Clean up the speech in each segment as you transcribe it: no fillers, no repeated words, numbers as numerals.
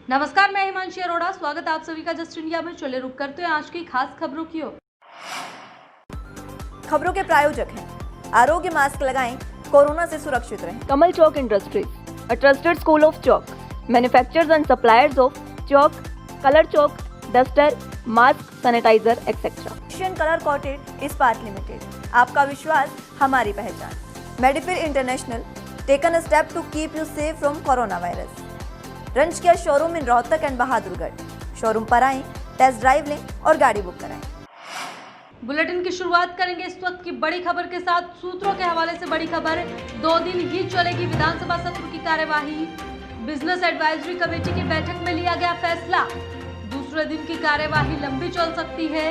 नमस्कार, मैं हिमांशी अरोड़ा। स्वागत है आप सभी का जस्ट इंडिया में। चले रुक करते हैं आज की खास खबरों की ओर। खबरों के प्रायोजक हैं आरोग्य मास्क लगाएं, कोरोना से सुरक्षित रहें। Kamal Chalk Industries, a trusted school of chalk, manufacturers and suppliers of chalk, color chalk, duster, mask, sanitizer, etc. Asian colour coated Ispat limited, आपका विश्वास हमारी पहचान। मेडिफिर international, taken a step to keep you safe from corona virus. रंज किया showroom in Rohtak and Bahadurgarh. Showroom पर आएं, test drive लें और गाड़ी बुक कराएं। बुलेटिन की शुरुआत करेंगे इस वक्त की बड़ी खबर के साथ। सूत्रों के हवाले से बड़ी खबर, 2 दिन ही चलेगी विधानसभा सत्र की कार्यवाही। बिजनेस एडवाइजरी कमेटी की बैठक में लिया गया फैसला, दूसरे दिन की कार्यवाही लंबी चल सकती है।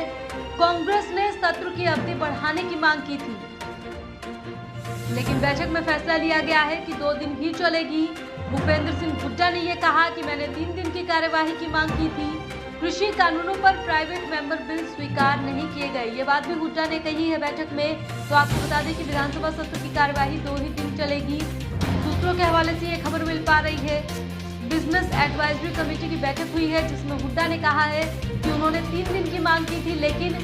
कांग्रेस ने सत्र की अवधि बढ़ाने की मांग की थी, लेकिन बैठक में फैसला लिया गया है कि 2 दिन ही चलेगी। भूपेंद्र सिंह हुड्डा ने यह कहा कि मैंने 3 दिन की कार्यवाही की मांग की थी। कृषि कानूनों पर प्राइवेट मेंबर बिल स्वीकार नहीं किए गए, ये बात भी हुड्डा ने कही है बैठक में। तो आपको बता दें कि विधानसभा सत्र की कार्यवाही 2 ही दिन चलेगी। सूत्रों के हवाले से ये खबर मिल पा रही है। बिजनेस एडवाइजरी कमेटी की बैठक हुई है, जिसमें हुड्डा ने कहा है कि उन्होंने 3 दिन की मांग की थी, लेकिन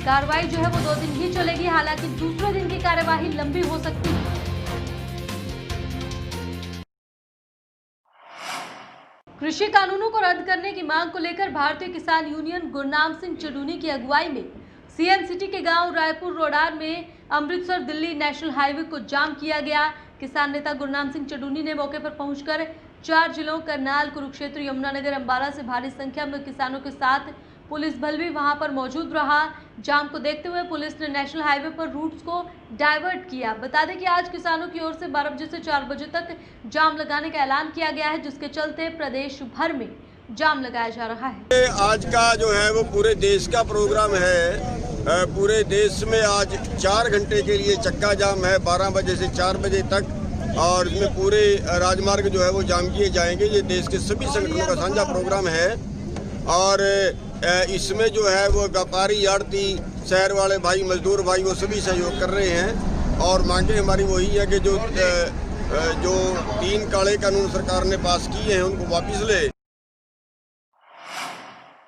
कार्रवाई जो है वो 2 दिन ही चलेगी। हालांकि दूसरे दिन की कार्यवाही लंबी हो सकती है। कृषि कानूनों को रद्द करने की मांग को लेकर भारतीय किसान यूनियन गुरनाम सिंह चडूनी की अगुवाई में सीएम सिटी के गांव रायपुर रोडार में अमृतसर दिल्ली नेशनल हाईवे को जाम किया गया। किसान नेता गुरनाम सिंह चडूनी ने मौके पर पहुंचकर 4 जिलों करनाल, कुरुक्षेत्र, यमुनानगर, अंबाला से भारी संख्या में किसानों के साथ पुलिस बल भी वहां पर मौजूद रहा। जाम को देखते हुए पुलिस ने नेशनल हाईवे पर रूट्स को डाइवर्ट किया। बता दें कि आज किसानों की ओर से 12 बजे से 4 बजे तक जाम लगाने का ऐलान किया गया है, जिसके चलते प्रदेश भर में जाम लगाया जा रहा है। आज का जो है वो पूरे देश का प्रोग्राम है। पूरे देश में आज 4 घंटे के लिए चक्का जाम है, 12 बजे से 4 बजे तक, और इसमें पूरे राजमार्ग जो है वो जाम किए जाएंगे। ये देश के सभी संगठनों का साझा प्रोग्राम है और इसमें जो है वो व्यापारी, आड़ती, शहर वाले भाई, मजदूर भाई, वो सभी सहयोग कर रहे हैं। और मांगे हमारी वही है कि जो 3 काले कानून सरकार ने पास किए हैं उनको वापस ले।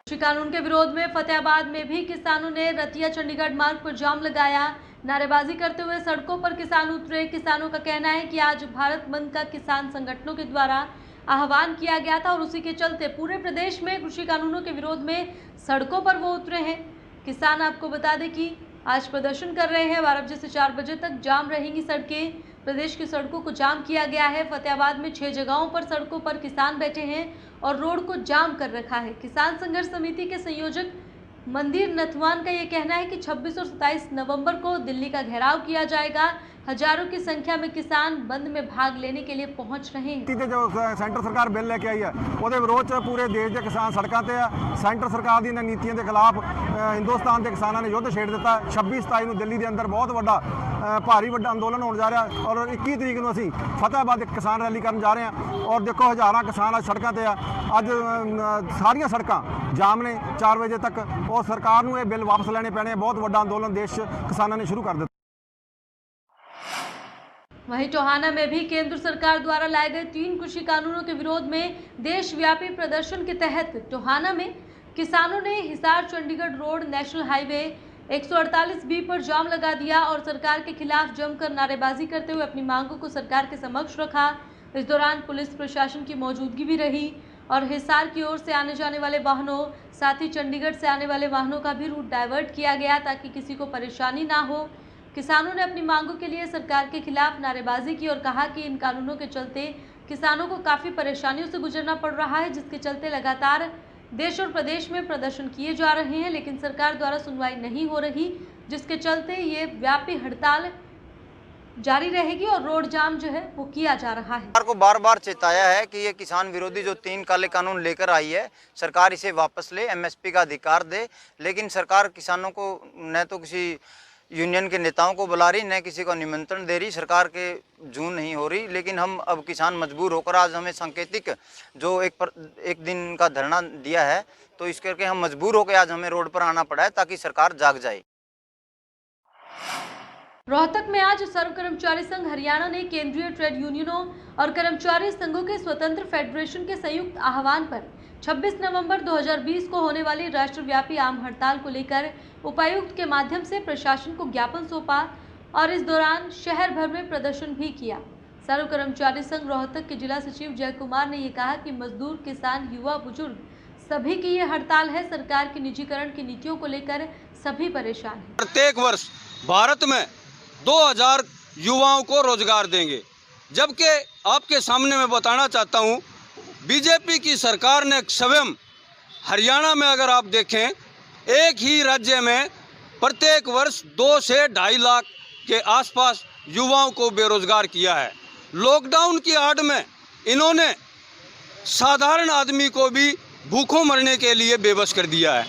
कृषि कानून के विरोध में फतेहाबाद में भी किसानों ने रतिया चंडीगढ़ मार्ग पर जाम लगाया। नारेबाजी करते हुए सड़कों पर किसान उतरे। किसानों का कहना है कि आज भारत बंद का किसान संगठनों के द्वारा आह्वान किया गया था और उसी के चलते पूरे प्रदेश में कृषि कानूनों के विरोध में सड़कों पर वो उतरे हैं। किसान आपको बता दें कि आज प्रदर्शन कर रहे हैं। 12 बजे से 4 बजे तक जाम रहेंगी सड़कें। प्रदेश की सड़कों को जाम किया गया है। फतेहाबाद में 6 जगहों पर सड़कों पर किसान बैठे हैं और रोड को जाम कर रखा है। किसान संघर्ष समिति के संयोजक मंदिर नथवान का ये कहना है कि 26 और 27 नवंबर को दिल्ली का घेराव किया जाएगा। हजारों की संख्या में किसान बंद में भाग लेने के लिए पहुंच रहे हैं। जो सेंटर सरकार बिल लेके आई है ਉਹਦੇ ਵਿਰੋਧ 'ਚ ਪੂਰੇ ਦੇਸ਼ ਦੇ ਕਿਸਾਨ ਸੜਕਾਂ ਤੇ ਆ। ਸੈਂਟਰ ਸਰਕਾਰ ਦੀ ਇਹਨਾਂ ਨੀਤੀਆਂ ਦੇ ਖਿਲਾਫ ਹਿੰਦੁਸਤਾਨ ਦੇ ਕਿਸਾਨਾਂ ਨੇ ਯੁੱਧ ਛੇੜ ਦਿੱਤਾ। 26-27 ਨੂੰ ਦਿੱਲੀ ਦੇ ਅੰਦਰ ਬਹੁਤ ਵੱਡਾ ਭਾਰੀ ਵੱਡਾ ਅੰਦੋਲਨ ਹੋਣ ਜਾ ਰਿਹਾ ਔਰ 21 ਤਰੀਕ ਨੂੰ ਅਸੀਂ ਫਤਿਹਾਬਾਦ ਕਿਸਾਨ ਰੈਲੀ ਕਰਨ ਜਾ ਰਹੇ ਹਾਂ ਔਰ ਦੇਖੋ ਹਜ਼ਾਰਾਂ ਕਿਸਾਨ ਅੱਜ ਸੜਕਾਂ ਤੇ ਆ। ਅੱਜ ਸਾਰੀਆਂ ਸੜਕਾਂ ਜਾਮ ਨੇ 4 ਵਜੇ ਤੱਕ। ਔਰ ਸਰਕਾਰ ਨੂੰ ਇਹ ਬਿੱਲ ਵਾਪਸ ਲੈਣੇ ਪੈਣੇ। ਬਹੁਤ ਵੱਡਾ ਅੰਦੋਲਨ ਦੇਸ਼ ਕਿਸਾਨਾਂ ਨੇ ਸ਼ੁਰੂ ਕਰ ਦਿੱਤਾ। वहीं टोहाना में भी केंद्र सरकार द्वारा लाए गए 3 कृषि कानूनों के विरोध में देशव्यापी प्रदर्शन के तहत टोहाना में किसानों ने Hisar Chandigarh road national highway 148B पर जाम लगा दिया और सरकार के खिलाफ जमकर नारेबाजी करते हुए अपनी मांगों को सरकार के समक्ष रखा। इस दौरान पुलिस प्रशासन की मौजूदगी भी रही और हिसार की ओर से आने जाने वाले वाहनों, साथ ही चंडीगढ़ से आने वाले वाहनों का भी रूट डाइवर्ट किया गया ताकि किसी को परेशानी ना हो। किसानों ने अपनी मांगों के लिए सरकार के खिलाफ नारेबाजी की और कहा कि इन कानूनों के चलते किसानों को काफ़ी परेशानियों से गुजरना पड़ रहा है, जिसके चलते लगातार देश और प्रदेश में प्रदर्शन किए जा रहे हैं, लेकिन सरकार द्वारा सुनवाई नहीं हो रही, जिसके चलते ये व्यापी हड़ताल जारी रहेगी और रोड जाम जो है वो किया जा रहा है। सरकार को बार बार चेताया है कि ये किसान विरोधी जो 3 काले कानून लेकर आई है, सरकार इसे वापस ले, एमएसपी का अधिकार दे। लेकिन सरकार किसानों को न तो किसी यूनियन के नेताओं को बुला रही, न किसी को निमंत्रण दे रही। सरकार के जून नहीं हो रही। लेकिन हम अब किसान मजबूर होकर आज हमें सांकेतिक जो एक दिन का धरना दिया है, तो इस करके हम मजबूर होकर आज हमें रोड पर आना पड़ा है ताकि सरकार जाग जाए। रोहतक में आज सर्व कर्मचारी संघ हरियाणा ने केंद्रीय ट्रेड यूनियनों और कर्मचारी संघों के स्वतंत्र फेडरेशन के संयुक्त आह्वान पर 26 नवंबर 2020 को होने वाली राष्ट्रव्यापी आम हड़ताल को लेकर उपायुक्त के माध्यम से प्रशासन को ज्ञापन सौंपा और इस दौरान शहर भर में प्रदर्शन भी किया। सर्व कर्मचारी संघ रोहतक के जिला सचिव जय कुमार ने ये कहा कि मजदूर, किसान, युवा, बुजुर्ग सभी की ये हड़ताल है। सरकार की निजीकरण की नीतियों को लेकर सभी परेशान हैं। प्रत्येक वर्ष भारत में 2000 युवाओं को रोजगार देंगे, जबकि आपके सामने मैं बताना चाहता हूं, बीजेपी की सरकार ने स्वयं हरियाणा में अगर आप देखें, एक ही राज्य में प्रत्येक वर्ष 2 से 2.5 लाख के आसपास युवाओं को बेरोजगार किया है। लॉकडाउन की आड़ में इन्होंने साधारण आदमी को भी भूखों मरने के लिए बेबस कर दिया है।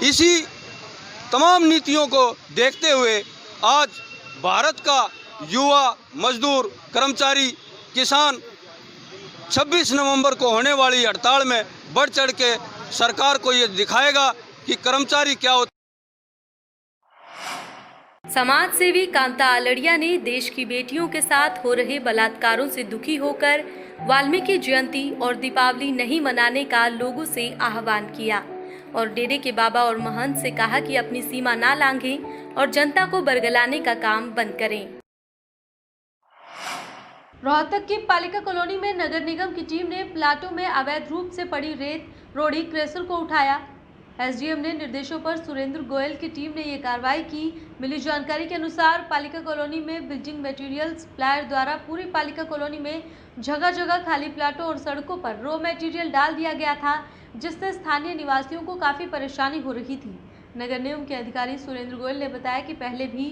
इसी तमाम नीतियों को देखते हुए आज भारत का युवा, मजदूर, कर्मचारी, किसान 26 नवंबर को होने वाली हड़ताल में बढ़ चढ़ के सरकार को ये दिखाएगा कि कर्मचारी क्या होता है। समाज सेवी कांता आलड़िया ने देश की बेटियों के साथ हो रहे बलात्कारों से दुखी होकर वाल्मीकि जयंती और दीपावली नहीं मनाने का लोगों से आह्वान किया और डेरे के बाबा और महंत से कहा कि अपनी सीमा ना लांघें और जनता को बरगलाने का काम बंद करें। रोहतक की पालिका कॉलोनी में नगर निगम की टीम ने प्लाटों में अवैध रूप से पड़ी रेत रोड़ी क्रेशर को उठाया। एसडीएम ने निर्देशों पर सुरेंद्र गोयल की टीम ने ये कार्रवाई की। मिली जानकारी के अनुसार पालिका कॉलोनी में बिल्डिंग मटेरियल सप्लायर द्वारा पूरी पालिका कॉलोनी में जगह जगह खाली प्लाटों और सड़कों पर रॉ मटेरियल डाल दिया गया था, जिससे स्थानीय निवासियों को काफ़ी परेशानी हो रही थी। नगर निगम के अधिकारी सुरेंद्र गोयल ने बताया कि पहले भी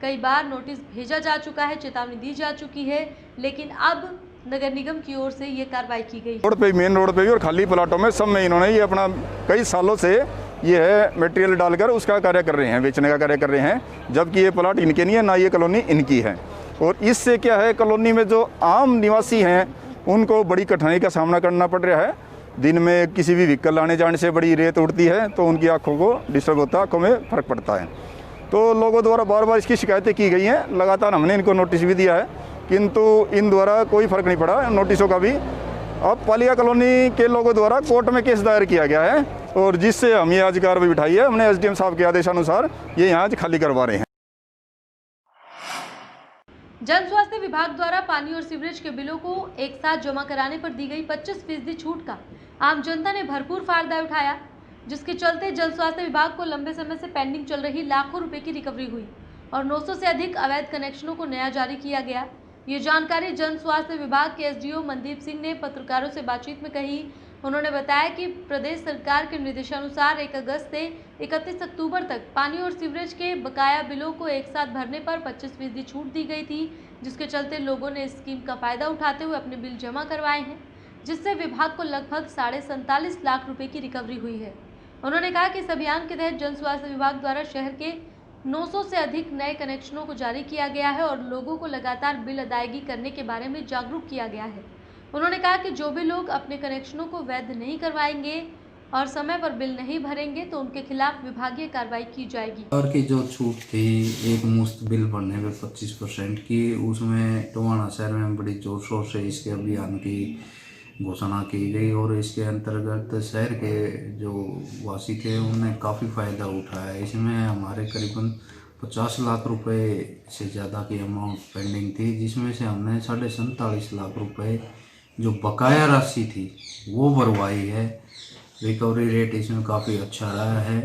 कई बार नोटिस भेजा जा चुका है, चेतावनी दी जा चुकी है, लेकिन अब नगर निगम की ओर से ये कार्रवाई की गई। रोड पे, मेन रोड पे भी और खाली प्लाटों में सब में इन्होंने ये अपना कई सालों से ये है मटेरियल डालकर उसका कार्य कर रहे हैं, बेचने का कार्य कर रहे हैं, जबकि ये प्लाट इनके नहीं है, ना ये कॉलोनी इनकी है। और इससे क्या है, कॉलोनी में जो आम निवासी हैं उनको बड़ी कठिनाई का सामना करना पड़ रहा है। दिन में किसी भी व्हीकल आने जाने से बड़ी रेत उड़ती है तो उनकी आंखों को डिस्टर्ब होता है, आंखों में फर्क पड़ता है। तो लोगों द्वारा बार बार इसकी शिकायतें की गई हैं, लगातार हमने इनको नोटिस भी दिया है, किंतु इन द्वारा कोई फर्क नहीं पड़ा नोटिसों का भी। अब पालिका कॉलोनी के लोगों द्वारा कोर्ट में केस दायर किया गया है और जिससे हम ये आज कार्रवाई उठाई है। हमने एसडीएम साहब के आदेशानुसार ये यहाँ आज खाली करवा रहे हैं। जन स्वास्थ्य विभाग द्वारा पानी और सीवरेज के बिलों को एक साथ जमा कराने पर दी गई 25% छूट का आम जनता ने भरपूर फायदा उठाया, जिसके चलते जन स्वास्थ्य विभाग को लंबे समय से पेंडिंग चल रही लाखों रुपए की रिकवरी हुई और 900 से अधिक अवैध कनेक्शनों को नया जारी किया गया। ये जानकारी जन स्वास्थ्य विभाग के एसडीओ मनदीप सिंह ने पत्रकारों से बातचीत में कही। उन्होंने बताया कि प्रदेश सरकार के निर्देशानुसार 1 अगस्त से 31 अक्टूबर तक पानी और सीवरेज के बकाया बिलों को एक साथ भरने पर 25% छूट दी गई थी, जिसके चलते लोगों ने इस स्कीम का फायदा उठाते हुए अपने बिल जमा करवाए हैं, जिससे विभाग को लगभग 47.5 लाख रुपए की रिकवरी हुई है। उन्होंने कहा कि इस अभियान के तहत जन स्वास्थ्य विभाग द्वारा शहर के 900 से अधिक नए कनेक्शनों को जारी किया गया है और लोगों को लगातार बिल अदायगी करने के बारे में जागरूक किया गया है। उन्होंने कहा कि जो भी लोग अपने कनेक्शनों को वैध नहीं करवाएंगे और समय पर बिल नहीं भरेंगे तो उनके खिलाफ विभागीय कार्रवाई की जाएगी। और की जो छूट थी एक मुफ्त बिल भरने में 25% की, उसमें टोहाना शहर में बड़ी जोर शोर से इसके अभियान की घोषणा की गई और इसके अंतर्गत शहर के जो वासी थे उन्होंने काफ़ी फ़ायदा उठाया। इसमें हमारे करीबन 50 लाख रुपए से ज़्यादा की अमाउंट पेंडिंग थी, जिसमें से हमने 47.5 लाख रुपए जो बकाया राशि थी वो भरवाई है। रिकवरी रेट इसमें काफ़ी अच्छा रहा है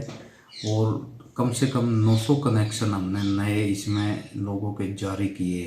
और कम से कम 900 कनेक्शन हमने नए इसमें लोगों के जारी किए।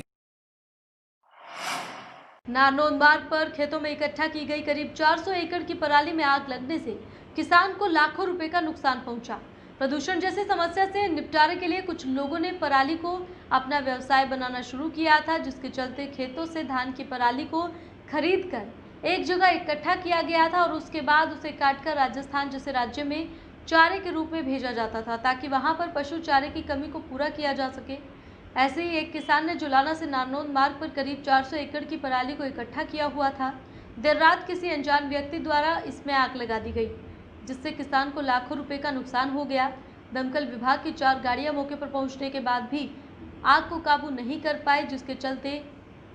नारनौंद मार्ग पर खेतों में इकट्ठा की गई करीब 400 एकड़ की पराली में आग लगने से किसान को लाखों रुपए का नुकसान पहुंचा। प्रदूषण जैसी समस्या से निपटारे के लिए कुछ लोगों ने पराली को अपना व्यवसाय बनाना शुरू किया था, जिसके चलते खेतों से धान की पराली को खरीदकर एक जगह इकट्ठा किया गया था और उसके बाद उसे काटकर राजस्थान जैसे राज्य में चारे के रूप में भेजा जाता था, ताकि वहां पर पशु चारे की कमी को पूरा किया जा सके। ऐसे ही एक किसान ने जुलाना से नारनौंद मार्ग पर करीब 400 एकड़ की पराली को इकट्ठा किया हुआ था। देर रात किसी अनजान व्यक्ति द्वारा इसमें आग लगा दी गई, जिससे किसान को लाखों रुपए का नुकसान हो गया। दमकल विभाग की 4 गाड़ियां मौके पर पहुंचने के बाद भी आग को काबू नहीं कर पाए, जिसके चलते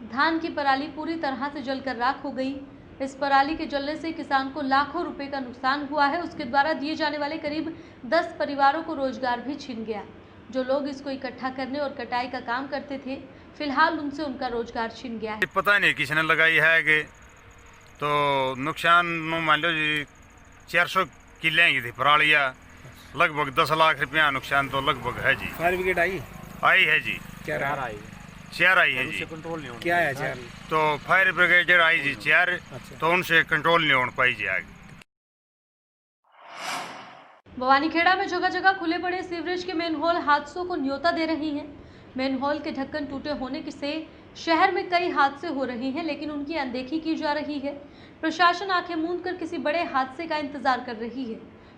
धान की पराली पूरी तरह से जलकर राख हो गई। इस पराली के जलने से किसान को लाखों रुपए का नुकसान हुआ है। उसके द्वारा दिए जाने वाले करीब 10 परिवारों को रोजगार भी छिन गया। जो लोग इसको इकट्ठा करने और कटाई का काम करते थे, फिलहाल उनसे उनका रोजगार छिन गया है। पता नहीं किसने लगाई है कि तो नुकसान मान लो जी 400 किले की थी परालिया, लगभग 10 लाख रुपया नुकसान तो लगभग है जी। फायर ब्रिगेड आई है जी। क्या चेयर आई है जी। कंट्रोल नहीं क्या है चेयर? तो फायर ब्रिगेड आई जी चेयर, तो उनसे कंट्रोल नहीं हो पाई जी आगे। भवानीखेड़ा में जगह जगह खुले पड़े सीवरेज के मेनहोल हादसों को न्योता दे रही हैं। मेनहोल के ढक्कन टूटे होने से शहर में कई हादसे हो रहे हैं, लेकिन उनकी अनदेखी की जा रही है। प्रशासन आंखें मूंद कर किसी बड़े हादसे का इंतजार कर रही है।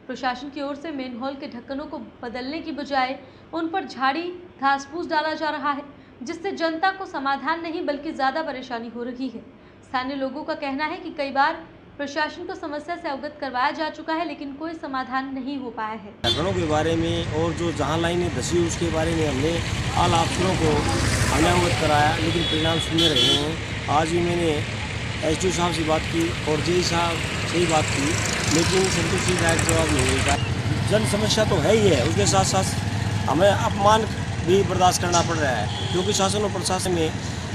प्रशासन की ओर से मेनहोल के ढक्कनों को बदलने की बजाय उन पर झाड़ी घास फूस डाला जा रहा है, जिससे जनता को समाधान नहीं बल्कि ज़्यादा परेशानी हो रही है। स्थानीय लोगों का कहना है कि कई बार प्रशासन को समस्या से अवगत करवाया जा चुका है, लेकिन कोई समाधान नहीं हो पाया है। ढक्कनों के बारे में और जो जहाँ लाइनें धसी उसके बारे में हमने आला अफसरों को हमें अवगत कराया, लेकिन परिणाम सुन रहे हैं। आज भी मैंने SDO साहब से बात की और JE साहब से ही बात की, लेकिन संतुष्टिदायक जवाब नहीं मिलता। जन समस्या तो है ही है, उसके साथ साथ हमें अपमान भी बर्दाश्त करना पड़ रहा है, क्योंकि शासन और प्रशासन ने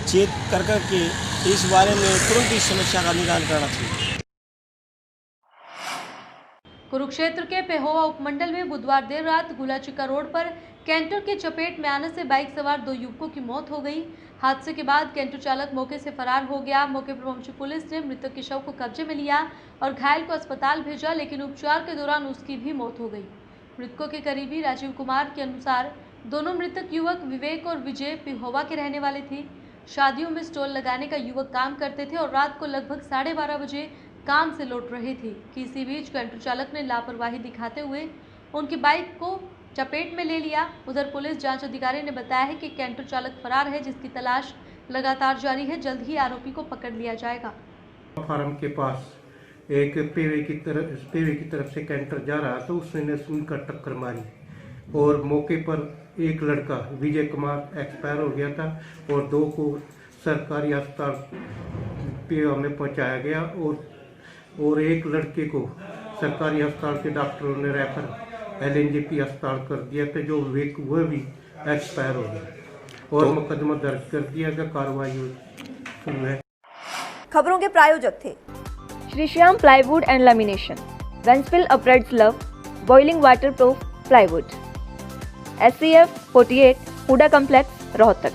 चेत कर के इस बारे में तुरंत इस समस्या का निदान करना चाहिए। कुरुक्षेत्र के पेहोवा उपमंडल में बुधवार देर रात गुलाचिका रोड पर कैंटर के चपेट में आने से बाइक सवार 2 युवकों की मौत हो गई। हादसे के बाद कैंटर चालक मौके से फरार हो गया। मौके पर पहुंची पुलिस ने मृतक के शव को कब्जे में लिया और घायल को अस्पताल भेजा, लेकिन उपचार के दौरान उसकी भी मौत हो गई। मृतकों के करीबी राजीव कुमार के अनुसार दोनों मृतक युवक विवेक और विजय पेहोवा के रहने वाले थे। शादियों में स्टॉल लगाने का युवक काम करते थे और रात को लगभग 12:30 बजे काम से लौट रहे थे कि इसी बीच कैंटर चालक ने लापरवाही दिखाते हुए उनकी बाइक को चपेट में ले लिया। उधर पुलिस जांच अधिकारी ने बताया है कि कैंटर चालक फरार है, जिसकी तलाश लगातार जारी है। जल्द ही आरोपी को पकड़ लिया जाएगा। फार्म के पास एक पेवे की तरफ से कैंटर जा रहा तो उसने उनका टक्कर मारी और मौके पर एक लड़का विजय कुमार एक्सपायर हो गया था और 2 को सरकारी अस्पताल पेवा में पहुंचाया गया और एक लड़के को सरकारी अस्पताल के डॉक्टरों ने रेफर LNJP अस्पताल कर दिया था, जो विवेक वह भी एक्सपायर हो गया और मुकदमा दर्ज कर दिया गया। कार्रवाई शुरू है। खबरों के प्रायोजक थे Shri Shyam plywood and lamination, वेंसफिल अपरेट्स लव, boiling water proof plywood, SCF 48 HUDA complex Rohtak.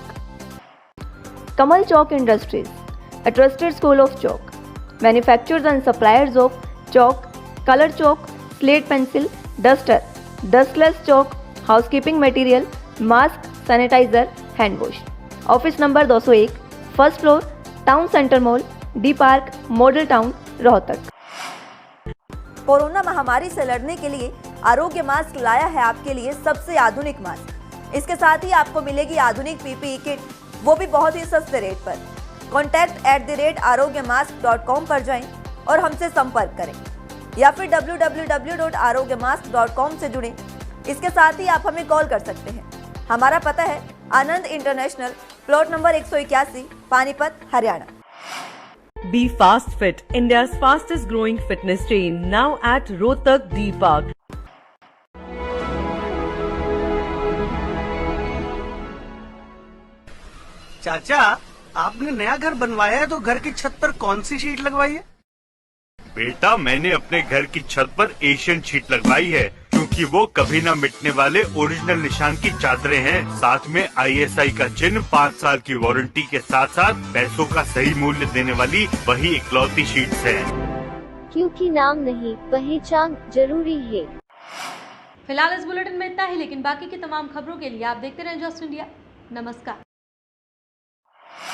Kamal Chowk industries, a trusted school of chalk, manufacturers and suppliers of chalk, color chalk, slate pencil, duster, dustless chalk, housekeeping material, mask, sanitizer, hand wash. Office number 201, first floor, town centre mall, D park, model town, Rohtak. Corona महामारी से लड़ने के लिए आरोग्य mask लाया है आपके लिए सबसे आधुनिक मास्क। इसके साथ ही आपको मिलेगी आधुनिक PPE किट, वो भी बहुत ही सस्ते रेट पर। contact@arogyamask.com पर जाएं और हमसे संपर्क करें या फिर www.arogyamask.com से जुड़ें। इसके साथ ही आप हमें कॉल कर सकते हैं। हमारा पता है Anand international, plot number 181, Panipat, Haryana. Be Fast Fit, India's fastest growing fitness chain, now at Rohtak D Park. चाचा, आपने नया घर बनवाया है तो घर की छत पर कौन सी शीट लगवाई है? बेटा, मैंने अपने घर की छत पर एशियन शीट लगवाई है, क्योंकि वो कभी न मिटने वाले ओरिजिनल निशान की चादरें हैं। साथ में ISI का चिन्ह, 5 साल की वारंटी के साथ साथ पैसों का सही मूल्य देने वाली वही इकलौती शीट्स है। क्योंकि नाम नहीं, पहचान जरूरी है। फिलहाल इस बुलेटिन में इतना ही, लेकिन बाकी की तमाम खबरों के लिए आप देखते रहें जस्ट इंडिया। नमस्कार।